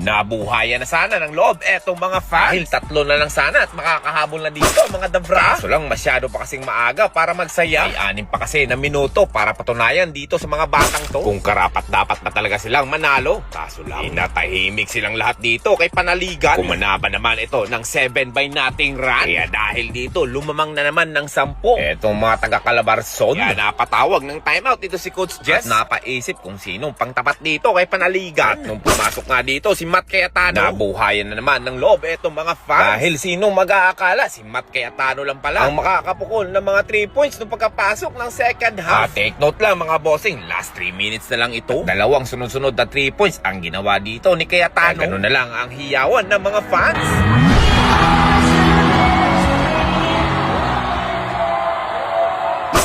Nabuhayan na sana ng loob etong mga fans. Dahil 3 na lang sana at makakahabol na dito mga dabra. Kaso lang masyado pa kasing maaga para magsaya. Ay 6 pa kasi na minuto para patunayan dito sa mga batang to kung karapat dapat na talaga silang manalo. Kaso lang natahimik silang lahat dito kay panaligan. Kumanaban naman ito ng 7 by nothing run. Kaya dahil dito lumamang na naman ng 10 etong mga taga-Calabarzon. Kaya napatawag ng timeout dito si Coach Jess. At napaisip kung sinong pangtapat dito kay panaligan. At nung pumasok nga dito si Matt Cayetano, nabuhayan na naman ng loob etong mga fans. Dahil sinong mag-aakala si Matt Cayetano lang pala ang makakapukol ng mga 3 points nung pagkapasok ng second half. Take note lang mga bossing, last 3 minutes na lang ito. Dalawang sunod-sunod na 3 points ang ginawa dito ni Cayetano. Ganun na lang ang hiyawan ng mga fans.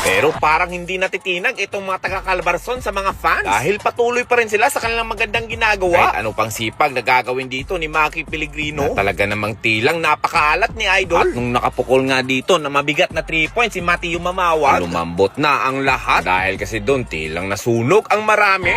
Pero parang hindi natitinag itong mga taga-Calabarzon sa mga fans. Dahil patuloy pa rin sila sa kanilang magandang ginagawa. Kahit ano pang sipag na gagawin dito ni Maki Pellegrino. Na talaga namang tilang napakaalat ni Idol. At nung nakapukol nga dito na mabigat na 3 points si Matthew Mamawag, lumambot na ang lahat. Dahil kasi doon tilang nasunog ang marami.